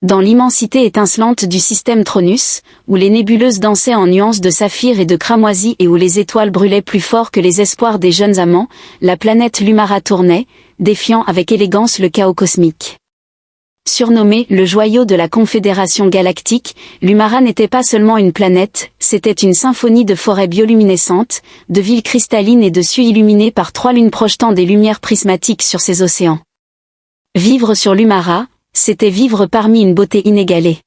Dans l'immensité étincelante du système Tronus, où les nébuleuses dansaient en nuances de saphir et de cramoisi et où les étoiles brûlaient plus fort que les espoirs des jeunes amants, la planète Lumara tournait, défiant avec élégance le chaos cosmique. Surnommé le joyau de la Confédération galactique, Lumara n'était pas seulement une planète, c'était une symphonie de forêts bioluminescentes, de villes cristallines et de cieux illuminés par 3 lunes projetant des lumières prismatiques sur ses océans. Vivre sur Lumara, c'était vivre parmi une beauté inégalée.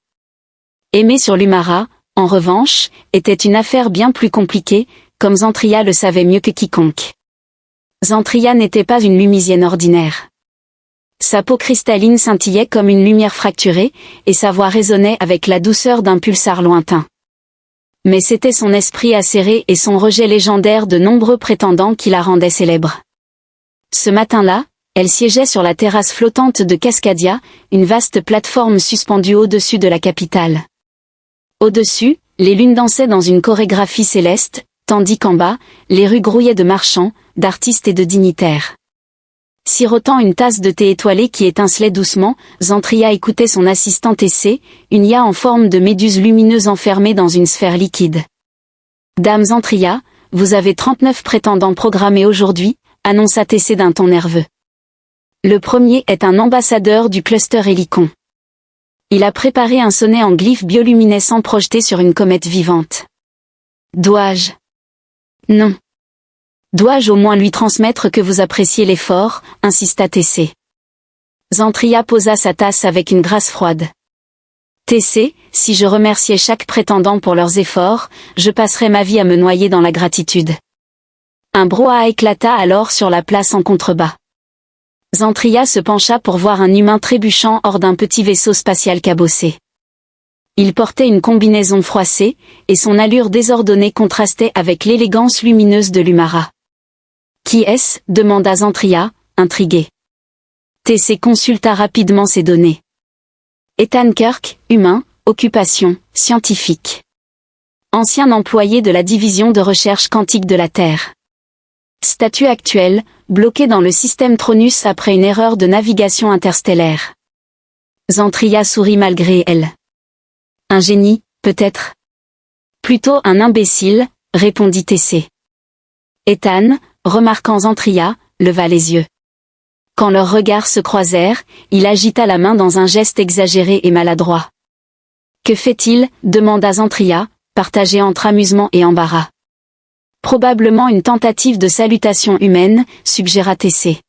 Aimer sur Lumara, en revanche, était une affaire bien plus compliquée, comme Xantria le savait mieux que quiconque. Xantria n'était pas une lumisienne ordinaire. Sa peau cristalline scintillait comme une lumière fracturée, et sa voix résonnait avec la douceur d'un pulsar lointain. Mais c'était son esprit acéré et son rejet légendaire de nombreux prétendants qui la rendaient célèbre. Ce matin-là, elle siégeait sur la terrasse flottante de Cascadia, une vaste plateforme suspendue au-dessus de la capitale. Au-dessus, les lunes dansaient dans une chorégraphie céleste, tandis qu'en bas, les rues grouillaient de marchands, d'artistes et de dignitaires. Sirotant une tasse de thé étoilé qui étincelait doucement, Xantria écoutait son assistant Tessé, une IA en forme de méduse lumineuse enfermée dans une sphère liquide. « Dame Xantria, vous avez 39 prétendants programmés aujourd'hui », annonça Tessé d'un ton nerveux. Le premier est un ambassadeur du cluster Hélicon. Il a préparé un sonnet en glyphes bioluminescents projeté sur une comète vivante. Dois-je? Non. Dois-je au moins lui transmettre que vous appréciez l'effort, insista Tessé. Xantria posa sa tasse avec une grâce froide. Tessé, si je remerciais chaque prétendant pour leurs efforts, je passerais ma vie à me noyer dans la gratitude. Un brouhaha éclata alors sur la place en contrebas. Xantria se pencha pour voir un humain trébuchant hors d'un petit vaisseau spatial cabossé. Il portait une combinaison froissée, et son allure désordonnée contrastait avec l'élégance lumineuse de Lumara. « Qui est-ce » demanda Xantria, intrigué. Tessé consulta rapidement ses données. Ethan Kirk, humain, occupation, scientifique. Ancien employé de la division de recherche quantique de la Terre. Statut actuel, bloqué dans le système Tronus après une erreur de navigation interstellaire. Xantria sourit malgré elle. Un génie, peut-être. Plutôt un imbécile, répondit Tessé. Ethan, remarquant Xantria, leva les yeux. Quand leurs regards se croisèrent, il agita la main dans un geste exagéré et maladroit. Que fait-il demanda Xantria, partagé entre amusement et embarras. Probablement une tentative de salutation humaine, suggéra Tessé.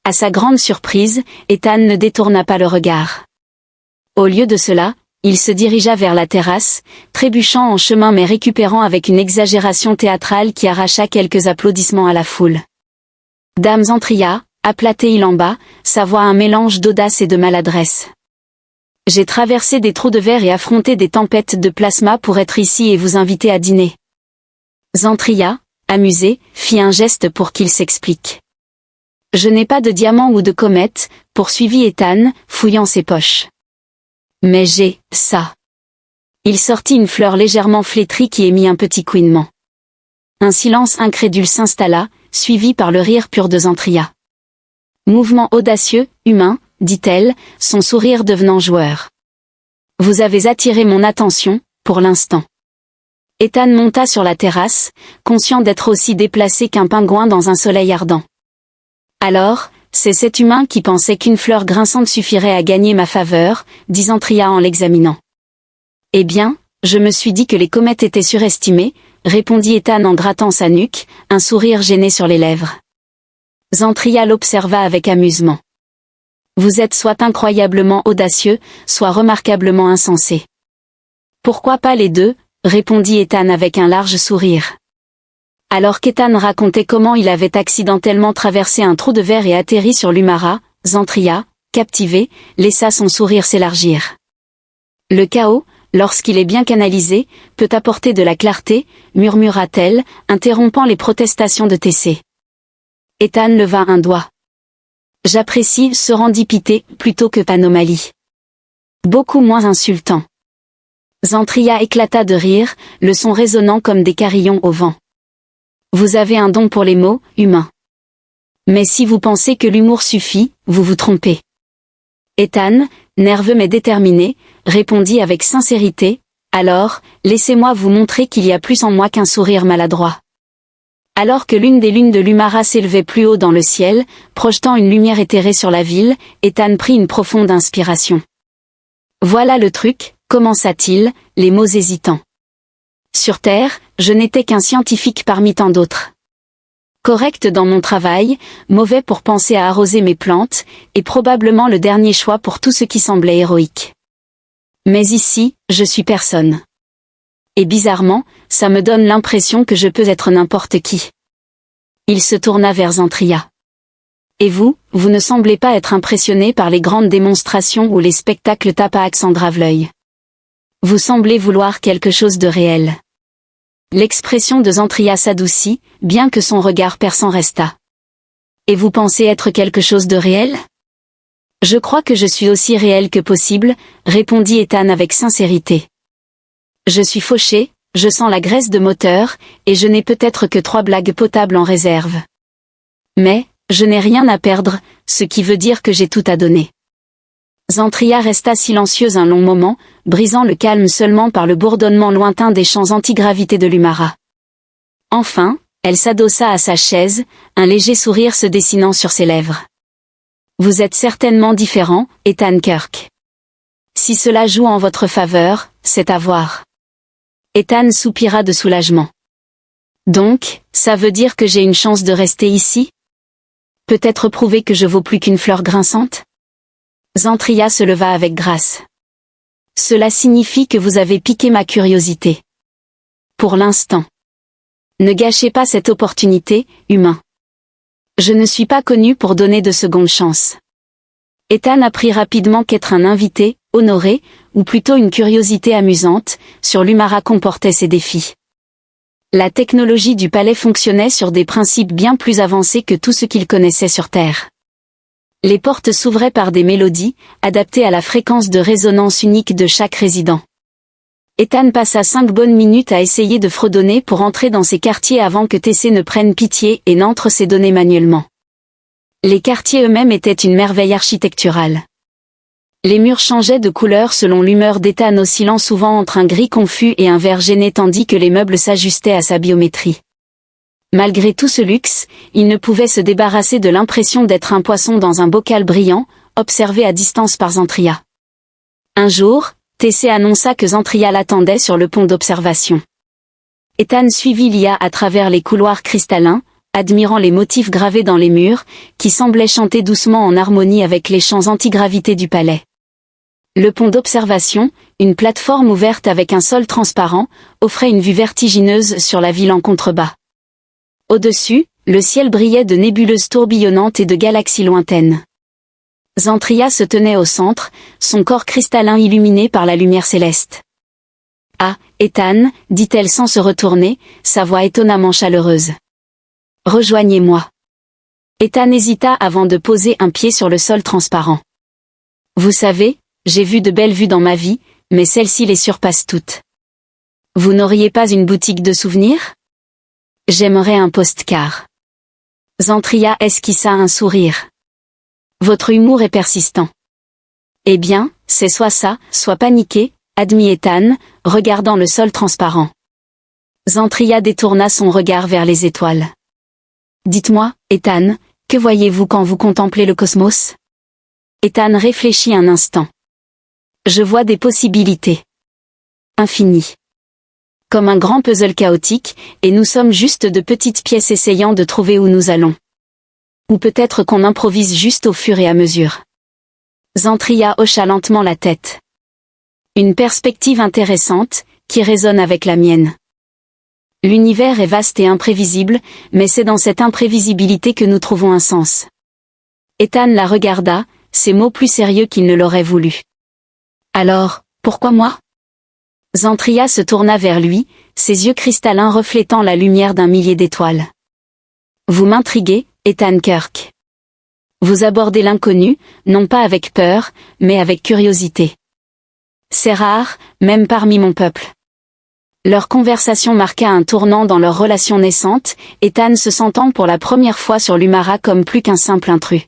À sa grande surprise, Ethan ne détourna pas le regard. Au lieu de cela, il se dirigea vers la terrasse, trébuchant en chemin mais récupérant avec une exagération théâtrale qui arracha quelques applaudissements à la foule. « Dame Xantria » aplatait-il en bas, sa voix un mélange d'audace et de maladresse. « J'ai traversé des trous de verre et affronté des tempêtes de plasma pour être ici et vous inviter à dîner. » Xantria, amusé, fit un geste pour qu'il s'explique. « Je n'ai pas de diamant ou de comète, poursuivit Ethan, fouillant ses poches. Mais j'ai, ça. » Il sortit une fleur légèrement flétrie qui émit un petit couinement. Un silence incrédule s'installa, suivi par le rire pur de Xantria. « Mouvement audacieux, humain, dit-elle, son sourire devenant joueur. Vous avez attiré mon attention, pour l'instant. » Ethan monta sur la terrasse, conscient d'être aussi déplacé qu'un pingouin dans un soleil ardent. « Alors, c'est cet humain qui pensait qu'une fleur grinçante suffirait à gagner ma faveur, dit Xantria en l'examinant. Eh bien, je me suis dit que les comètes étaient surestimées, répondit Ethan en grattant sa nuque, un sourire gêné sur les lèvres. Xantria l'observa avec amusement. Vous êtes soit incroyablement audacieux, soit remarquablement insensé. Pourquoi pas les deux, répondit Ethan avec un large sourire. Alors qu'Ethan racontait comment il avait accidentellement traversé un trou de verre et atterri sur Lumara, Xantria, captivé, laissa son sourire s'élargir. Le chaos, lorsqu'il est bien canalisé, peut apporter de la clarté, murmura-t-elle, interrompant les protestations de Tessé. Ethan leva un doigt. J'apprécie sérendipité plutôt que anomalie. Beaucoup moins insultant. Xantria éclata de rire, le son résonnant comme des carillons au vent. Vous avez un don pour les mots, humain. Mais si vous pensez que l'humour suffit, vous vous trompez. Ethan, nerveux mais déterminé, répondit avec sincérité, « Alors, laissez-moi vous montrer qu'il y a plus en moi qu'un sourire maladroit. » Alors que l'une des lunes de l'Umara s'élevait plus haut dans le ciel, projetant une lumière éthérée sur la ville, Ethan prit une profonde inspiration. « Voilà le truc, commença-t-il, les mots hésitants. Sur Terre, je n'étais qu'un scientifique parmi tant d'autres. Correct dans mon travail, mauvais pour penser à arroser mes plantes, et probablement le dernier choix pour tout ce qui semblait héroïque. Mais ici, je suis personne. Et bizarrement, ça me donne l'impression que je peux être n'importe qui. » Il se tourna vers Zantria. « Et vous ne semblez pas être impressionné par les grandes démonstrations ou les spectacles Tapax en l'œil. Vous semblez vouloir quelque chose de réel. » L'expression de Zantria s'adoucit, bien que son regard perçant restât. « Et vous pensez être quelque chose de réel ? » « Je crois que je suis aussi réel que possible, » répondit Ethan avec sincérité. « Je suis fauché, je sens la graisse de moteur, et je n'ai peut-être que 3 blagues potables en réserve. Mais, je n'ai rien à perdre, ce qui veut dire que j'ai tout à donner. » Zantria resta silencieuse un long moment, brisant le calme seulement par le bourdonnement lointain des champs antigravité de l'Umara. Enfin, elle s'adossa à sa chaise, un léger sourire se dessinant sur ses lèvres. « Vous êtes certainement différent, Ethan Kirk. Si cela joue en votre faveur, c'est à voir. » Ethan soupira de soulagement. « Donc, ça veut dire que j'ai une chance de rester ici ? Peut-être prouver que je vaux plus qu'une fleur grinçante ? » Zantria se leva avec grâce. « Cela signifie que vous avez piqué ma curiosité. Pour l'instant. Ne gâchez pas cette opportunité, humain. Je ne suis pas connu pour donner de secondes chances. » Ethan apprit rapidement qu'être un invité, honoré, ou plutôt une curiosité amusante, sur l'Umara comportait ses défis. La technologie du palais fonctionnait sur des principes bien plus avancés que tout ce qu'il connaissait sur Terre. Les portes s'ouvraient par des mélodies, adaptées à la fréquence de résonance unique de chaque résident. Ethan passa 5 bonnes minutes à essayer de fredonner pour entrer dans ces quartiers avant que TC ne prenne pitié et n'entre ses données manuellement. Les quartiers eux-mêmes étaient une merveille architecturale. Les murs changeaient de couleur selon l'humeur d'Ethan, oscillant souvent entre un gris confus et un vert gêné tandis que les meubles s'ajustaient à sa biométrie. Malgré tout ce luxe, il ne pouvait se débarrasser de l'impression d'être un poisson dans un bocal brillant, observé à distance par Zantria. Un jour, TC annonça que Zantria l'attendait sur le pont d'observation. Ethan suivit l'IA à travers les couloirs cristallins, admirant les motifs gravés dans les murs, qui semblaient chanter doucement en harmonie avec les champs antigravité du palais. Le pont d'observation, une plateforme ouverte avec un sol transparent, offrait une vue vertigineuse sur la ville en contrebas. Au-dessus, le ciel brillait de nébuleuses tourbillonnantes et de galaxies lointaines. Zantria se tenait au centre, son corps cristallin illuminé par la lumière céleste. « Ah, Ethan, dit-elle sans se retourner, sa voix étonnamment chaleureuse. « Rejoignez-moi. » Ethan hésita avant de poser un pied sur le sol transparent. « Vous savez, j'ai vu de belles vues dans ma vie, mais celle-ci les surpasse toutes. Vous n'auriez pas une boutique de souvenirs ? J'aimerais un postcard. » Zantria esquissa un sourire. « Votre humour est persistant. » « Eh bien, c'est soit ça, soit paniqué, » admit Ethan, regardant le sol transparent. Zantria détourna son regard vers les étoiles. « Dites-moi, Ethan, que voyez-vous quand vous contemplez le cosmos ? » Ethan réfléchit un instant. « Je vois des possibilités. Infinies. Comme un grand puzzle chaotique, et nous sommes juste de petites pièces essayant de trouver où nous allons. Ou peut-être qu'on improvise juste au fur et à mesure. » Zantria hocha lentement la tête. « Une perspective intéressante, qui résonne avec la mienne. L'univers est vaste et imprévisible, mais c'est dans cette imprévisibilité que nous trouvons un sens. » Ethan la regarda, ses mots plus sérieux qu'il ne l'aurait voulu. « Alors, pourquoi moi ?» Zantria se tourna vers lui, ses yeux cristallins reflétant la lumière d'un millier d'étoiles. « Vous m'intriguez, Ethan Kirk. Vous abordez l'inconnu, non pas avec peur, mais avec curiosité. C'est rare, même parmi mon peuple. » Leur conversation marqua un tournant dans leur relation naissante, Ethan se sentant pour la première fois sur l'Umara comme plus qu'un simple intrus.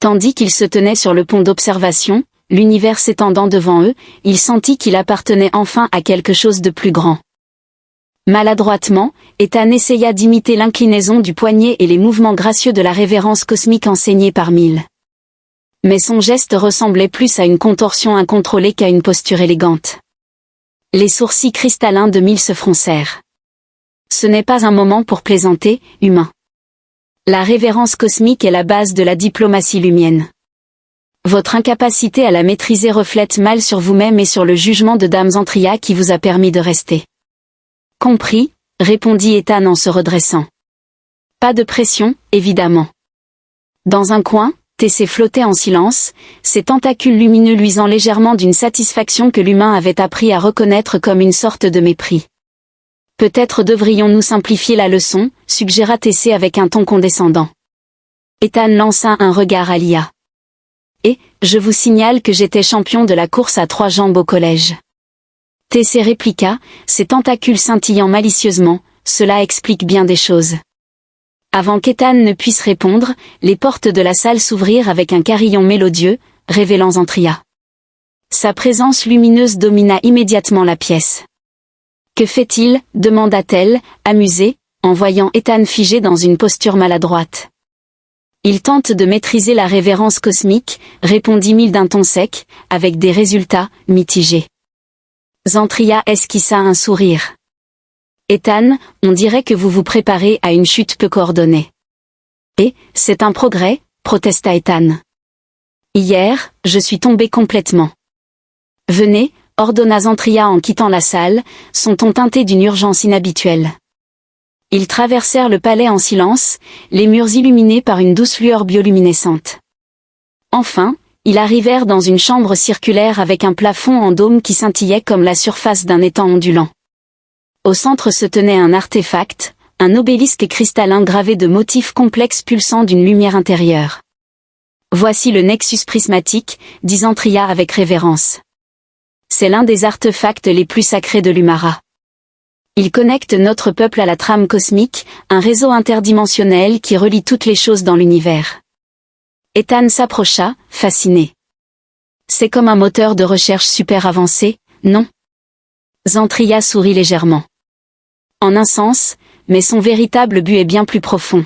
Tandis qu'il se tenait sur le pont d'observation, l'univers s'étendant devant eux, il sentit qu'il appartenait enfin à quelque chose de plus grand. Maladroitement, Ethan essaya d'imiter l'inclinaison du poignet et les mouvements gracieux de la révérence cosmique enseignée par Mill. Mais son geste ressemblait plus à une contorsion incontrôlée qu'à une posture élégante. Les sourcils cristallins de Mill se froncèrent. Ce n'est pas un moment pour plaisanter, humain. La révérence cosmique est la base de la diplomatie lumienne. Votre incapacité à la maîtriser reflète mal sur vous-même et sur le jugement de Dame Zantria qui vous a permis de rester. Compris, répondit Ethan en se redressant. Pas de pression, évidemment. Dans un coin, Tessé flottait en silence, ses tentacules lumineux luisant légèrement d'une satisfaction que l'humain avait appris à reconnaître comme une sorte de mépris. Peut-être devrions-nous simplifier la leçon, suggéra Tessé avec un ton condescendant. Ethan lança un regard à Lia. Et, je vous signale que j'étais champion de la course à 3 jambes au collège. Tessé répliqua, ses tentacules scintillant malicieusement, cela explique bien des choses. Avant qu'Ethan ne puisse répondre, les portes de la salle s'ouvrirent avec un carillon mélodieux, révélant Zantria. Sa présence lumineuse domina immédiatement la pièce. Que fait-il, demanda-t-elle, amusée, en voyant Ethan figé dans une posture maladroite. Il tente de maîtriser la révérence cosmique, répondit Mill d'un ton sec, avec des résultats mitigés. Zantria esquissa un sourire. Ethan, on dirait que vous vous préparez à une chute peu coordonnée. Et, c'est un progrès, protesta Ethan. Hier, je suis tombé complètement. Venez, ordonna Zantria en quittant la salle, son ton teinté d'une urgence inhabituelle. Ils traversèrent le palais en silence, les murs illuminés par une douce lueur bioluminescente. Enfin, ils arrivèrent dans une chambre circulaire avec un plafond en dôme qui scintillait comme la surface d'un étang ondulant. Au centre se tenait un artefact, un obélisque cristallin gravé de motifs complexes pulsant d'une lumière intérieure. Voici le Nexus prismatique, dit Zantria avec révérence. C'est l'un des artefacts les plus sacrés de l'Umara. Il connecte notre peuple à la trame cosmique, un réseau interdimensionnel qui relie toutes les choses dans l'univers. Ethan s'approcha, fasciné. C'est comme un moteur de recherche super avancé, non? Zantria sourit légèrement. En un sens, mais son véritable but est bien plus profond.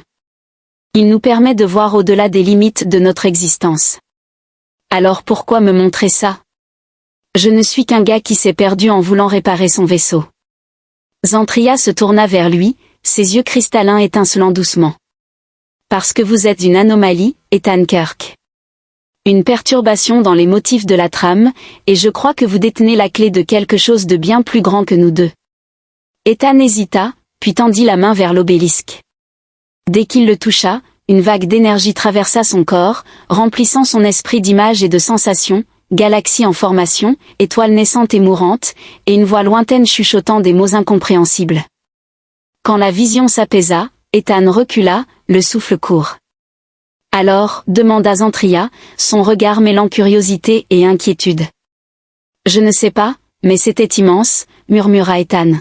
Il nous permet de voir au-delà des limites de notre existence. Alors pourquoi me montrer ça? Je ne suis qu'un gars qui s'est perdu en voulant réparer son vaisseau. Zantria se tourna vers lui, ses yeux cristallins étincelant doucement. Parce que vous êtes une anomalie, Ethan Kirk. Une perturbation dans les motifs de la trame, et je crois que vous détenez la clé de quelque chose de bien plus grand que nous deux. Ethan hésita, puis tendit la main vers l'obélisque. Dès qu'il le toucha, une vague d'énergie traversa son corps, remplissant son esprit d'images et de sensations, galaxies en formation, étoiles naissantes et mourantes, et une voix lointaine chuchotant des mots incompréhensibles. Quand la vision s'apaisa, Ethan recula, le souffle court. Alors, demanda Zantria, son regard mêlant curiosité et inquiétude. Je ne sais pas, mais c'était immense, murmura Ethan.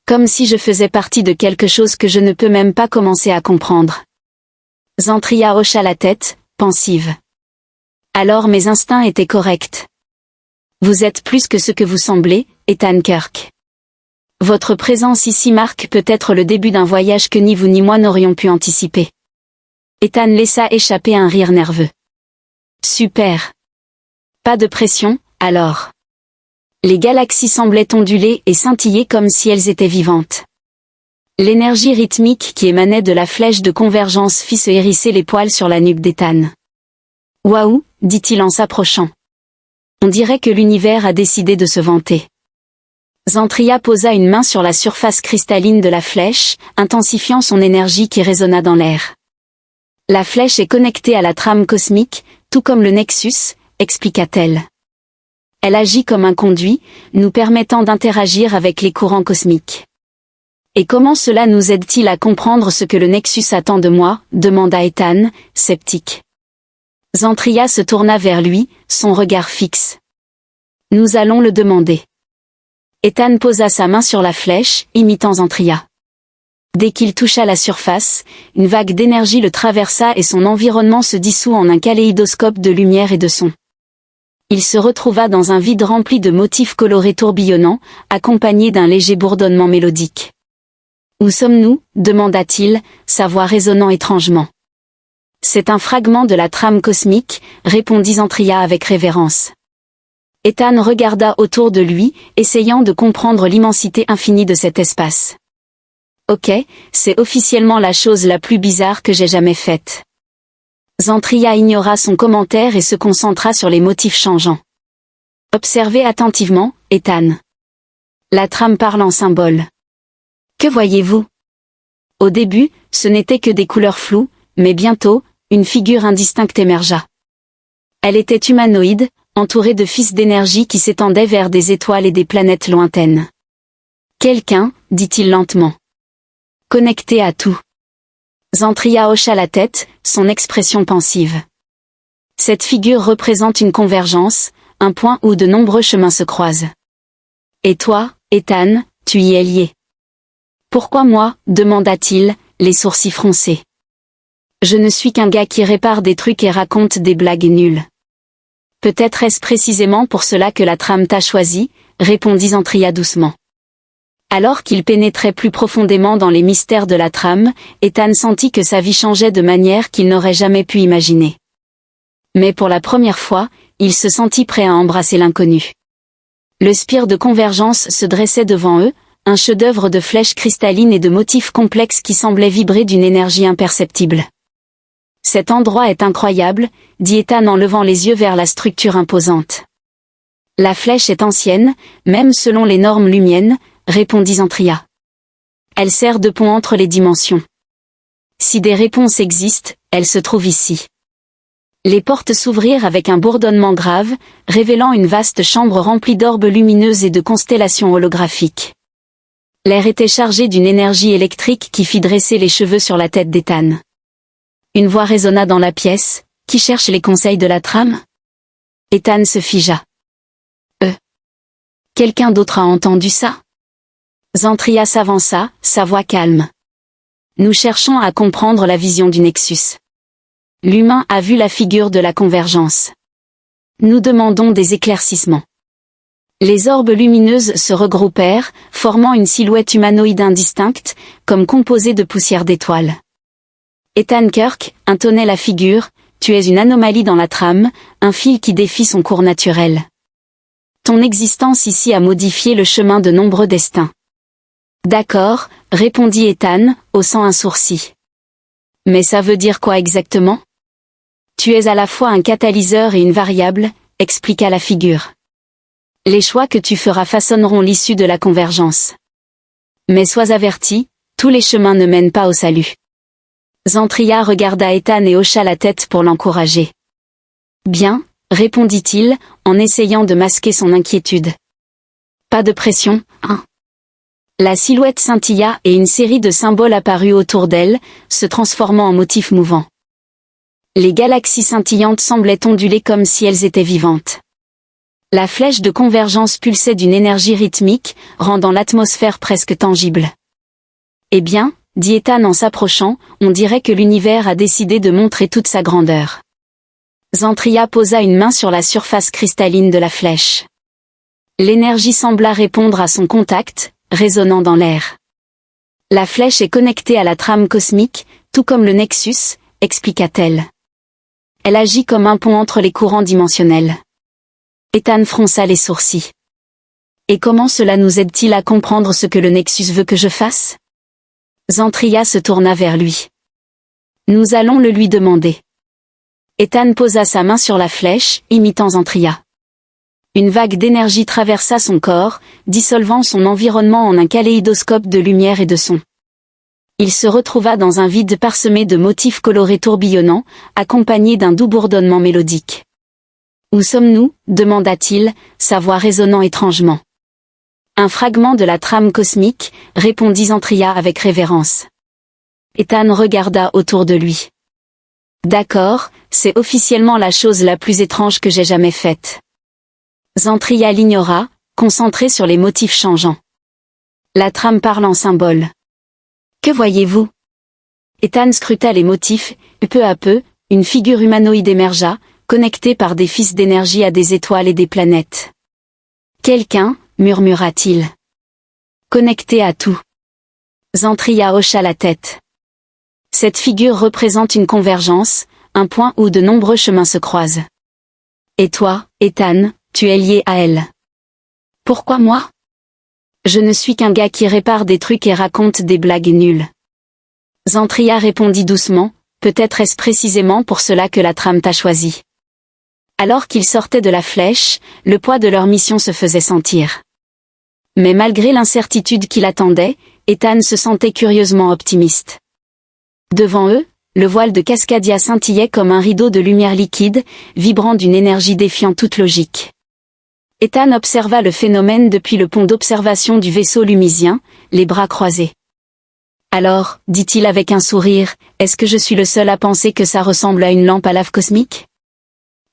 Comme si je faisais partie de quelque chose que je ne peux même pas commencer à comprendre. Zantria hocha la tête, pensive. Alors mes instincts étaient corrects. Vous êtes plus que ce que vous semblez, Ethan Kirk. Votre présence ici marque peut-être le début d'un voyage que ni vous ni moi n'aurions pu anticiper. Ethan laissa échapper un rire nerveux. Super. Pas de pression, alors. Les galaxies semblaient onduler et scintiller comme si elles étaient vivantes. L'énergie rythmique qui émanait de la flèche de convergence fit se hérisser les poils sur la nuque d'Ethan. Waouh, dit-il en s'approchant. On dirait que l'univers a décidé de se vanter. Zantria posa une main sur la surface cristalline de la flèche, intensifiant son énergie qui résonna dans l'air. La flèche est connectée à la trame cosmique, tout comme le Nexus, expliqua-t-elle. Elle agit comme un conduit, nous permettant d'interagir avec les courants cosmiques. Et comment cela nous aide-t-il à comprendre ce que le Nexus attend de moi, demanda Ethan, sceptique. Zantria se tourna vers lui, son regard fixe. Nous allons le demander. Ethan posa sa main sur la flèche, imitant Zantria. Dès qu'il toucha la surface, une vague d'énergie le traversa et son environnement se dissout en un kaléidoscope de lumière et de son. Il se retrouva dans un vide rempli de motifs colorés tourbillonnants, accompagnés d'un léger bourdonnement mélodique. « Où sommes-nous ? demanda-t-il, sa voix résonnant étrangement. « C'est un fragment de la trame cosmique, répondit Zantria avec révérence. Ethan regarda autour de lui, essayant de comprendre l'immensité infinie de cet espace. Ok, c'est officiellement la chose la plus bizarre que j'ai jamais faite. Zantria ignora son commentaire et se concentra sur les motifs changeants. Observez attentivement, Ethan. La trame parle en symboles. Que voyez-vous? Au début, ce n'était que des couleurs floues, mais bientôt, une figure indistincte émergea. Elle était humanoïde, entourée de fils d'énergie qui s'étendaient vers des étoiles et des planètes lointaines. Quelqu'un, dit-il lentement. Connecté à tout. Zantria hocha la tête, son expression pensive. Cette figure représente une convergence, un point où de nombreux chemins se croisent. Et toi, Ethan, tu y es lié. Pourquoi moi, demanda-t-il, les sourcils froncés. Je ne suis qu'un gars qui répare des trucs et raconte des blagues nulles. Peut-être est-ce précisément pour cela que la trame t'a choisi, répondit Zantria doucement. Alors qu'il pénétrait plus profondément dans les mystères de la trame, Ethan sentit que sa vie changeait de manière qu'il n'aurait jamais pu imaginer. Mais pour la première fois, il se sentit prêt à embrasser l'inconnu. Le spire de convergence se dressait devant eux, un chef-d'œuvre de flèches cristallines et de motifs complexes qui semblaient vibrer d'une énergie imperceptible. Cet endroit est incroyable, dit Ethan en levant les yeux vers la structure imposante. La flèche est ancienne, même selon les normes lumiennes, répondit Zantria. Elle sert de pont entre les dimensions. Si des réponses existent, elles se trouvent ici. Les portes s'ouvrirent avec un bourdonnement grave, révélant une vaste chambre remplie d'orbes lumineuses et de constellations holographiques. L'air était chargé d'une énergie électrique qui fit dresser les cheveux sur la tête d'Ethan. Une voix résonna dans la pièce, « Qui cherche les conseils de la trame ?» Ethan se figea. Quelqu'un d'autre a entendu ça ? Zantria s'avança, sa voix calme. Nous cherchons à comprendre la vision du Nexus. L'humain a vu la figure de la convergence. Nous demandons des éclaircissements. Les orbes lumineuses se regroupèrent, formant une silhouette humanoïde indistincte, comme composée de poussière d'étoiles. Ethan Kirk, intonnait la figure, tu es une anomalie dans la trame, un fil qui défie son cours naturel. Ton existence ici a modifié le chemin de nombreux destins. D'accord, répondit Ethan, haussant un sourcil. Mais ça veut dire quoi exactement? Tu es à la fois un catalyseur et une variable, expliqua la figure. Les choix que tu feras façonneront l'issue de la convergence. Mais sois averti, tous les chemins ne mènent pas au salut. Zantria regarda Ethan et hocha la tête pour l'encourager. Bien, répondit-il, en essayant de masquer son inquiétude. Pas de pression, hein. La silhouette scintilla et une série de symboles apparut autour d'elle, se transformant en motifs mouvants. Les galaxies scintillantes semblaient onduler comme si elles étaient vivantes. La flèche de convergence pulsait d'une énergie rythmique, rendant l'atmosphère presque tangible. Eh bien, dit Ethan en s'approchant, on dirait que l'univers a décidé de montrer toute sa grandeur. Zantria posa une main sur la surface cristalline de la flèche. L'énergie sembla répondre à son contact, résonnant dans l'air. La flèche est connectée à la trame cosmique, tout comme le Nexus, expliqua-t-elle. Elle agit comme un pont entre les courants dimensionnels. Ethan fronça les sourcils. Et comment cela nous aide-t-il à comprendre ce que le Nexus veut que je fasse? Zantria se tourna vers lui. Nous allons le lui demander. Ethan posa sa main sur la flèche, imitant Zantria. Une vague d'énergie traversa son corps, dissolvant son environnement en un kaléidoscope de lumière et de son. Il se retrouva dans un vide parsemé de motifs colorés tourbillonnants, accompagnés d'un doux bourdonnement mélodique. « Où sommes-nous ? demanda-t-il, sa voix résonnant étrangement. Un fragment de la trame cosmique, répondit Zantria avec révérence. Ethan regarda autour de lui. D'accord, c'est officiellement la chose la plus étrange que j'ai jamais faite. Zantria l'ignora, concentré sur les motifs changeants. La trame parle en symboles. Que voyez-vous? Ethan scruta les motifs, et peu à peu, une figure humanoïde émergea, connectée par des fils d'énergie à des étoiles et des planètes. Quelqu'un, murmura-t-il. Connecté à tout. Zantria hocha la tête. Cette figure représente une convergence, un point où de nombreux chemins se croisent. Et toi, Ethan, tu es lié à elle. Pourquoi moi? Je ne suis qu'un gars qui répare des trucs et raconte des blagues nulles. Zantria répondit doucement, peut-être est-ce précisément pour cela que la trame t'a choisi. Alors qu'ils sortaient de la flèche, le poids de leur mission se faisait sentir. Mais malgré l'incertitude qui l'attendait, Ethan se sentait curieusement optimiste. Devant eux, le voile de Cascadia scintillait comme un rideau de lumière liquide, vibrant d'une énergie défiant toute logique. Ethan observa le phénomène depuis le pont d'observation du vaisseau lumisien, les bras croisés. Alors, dit-il avec un sourire, est-ce que je suis le seul à penser que ça ressemble à une lampe à lave cosmique?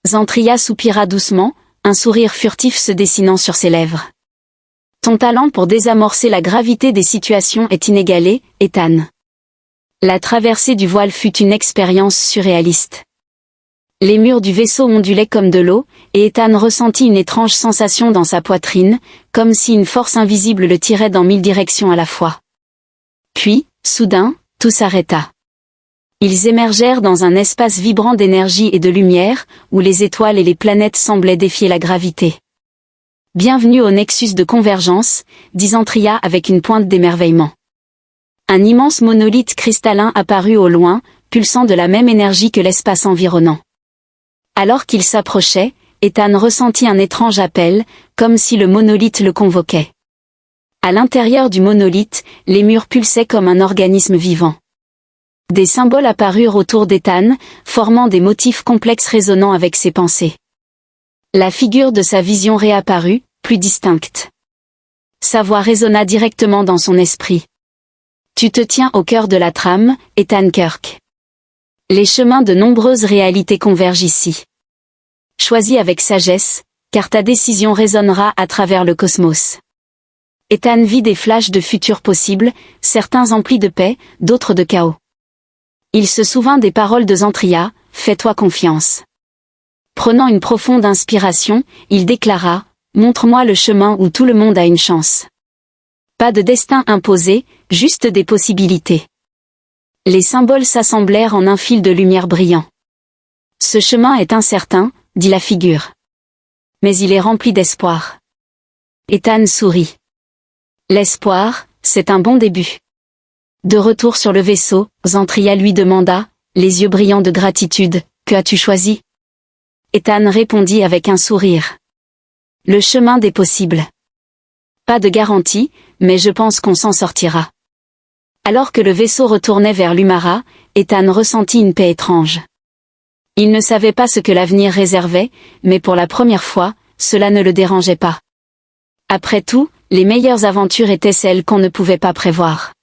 Zantria soupira doucement, un sourire furtif se dessinant sur ses lèvres. Ton talent pour désamorcer la gravité des situations est inégalé, Ethan. La traversée du voile fut une expérience surréaliste. Les murs du vaisseau ondulaient comme de l'eau, et Ethan ressentit une étrange sensation dans sa poitrine, comme si une force invisible le tirait dans 1000 directions à la fois. Puis, soudain, tout s'arrêta. Ils émergèrent dans un espace vibrant d'énergie et de lumière, où les étoiles et les planètes semblaient défier la gravité. Bienvenue au Nexus de convergence, dit Zantria avec une pointe d'émerveillement. Un immense monolithe cristallin apparut au loin, pulsant de la même énergie que l'espace environnant. Alors qu'il s'approchait, Ethan ressentit un étrange appel, comme si le monolithe le convoquait. À l'intérieur du monolithe, les murs pulsaient comme un organisme vivant. Des symboles apparurent autour d'Ethan, formant des motifs complexes résonnant avec ses pensées. La figure de sa vision réapparut, plus distincte. Sa voix résonna directement dans son esprit. Tu te tiens au cœur de la trame, Ethan Kirk. Les chemins de nombreuses réalités convergent ici. Choisis avec sagesse, car ta décision résonnera à travers le cosmos. Ethan vit des flashs de futurs possibles, certains emplis de paix, d'autres de chaos. Il se souvint des paroles de Zantria, « Fais-toi confiance ». Prenant une profonde inspiration, il déclara, « Montre-moi le chemin où tout le monde a une chance. » Pas de destin imposé, juste des possibilités. Les symboles s'assemblèrent en un fil de lumière brillant. Ce chemin est incertain, dit la figure. Mais il est rempli d'espoir. Ethan sourit. L'espoir, c'est un bon début. De retour sur le vaisseau, Zantria lui demanda, les yeux brillants de gratitude, que as-tu choisi? Ethan répondit avec un sourire. Le chemin des possibles. Pas de garantie, mais je pense qu'on s'en sortira. Alors que le vaisseau retournait vers l'Umara, Ethan ressentit une paix étrange. Il ne savait pas ce que l'avenir réservait, mais pour la première fois, cela ne le dérangeait pas. Après tout, les meilleures aventures étaient celles qu'on ne pouvait pas prévoir.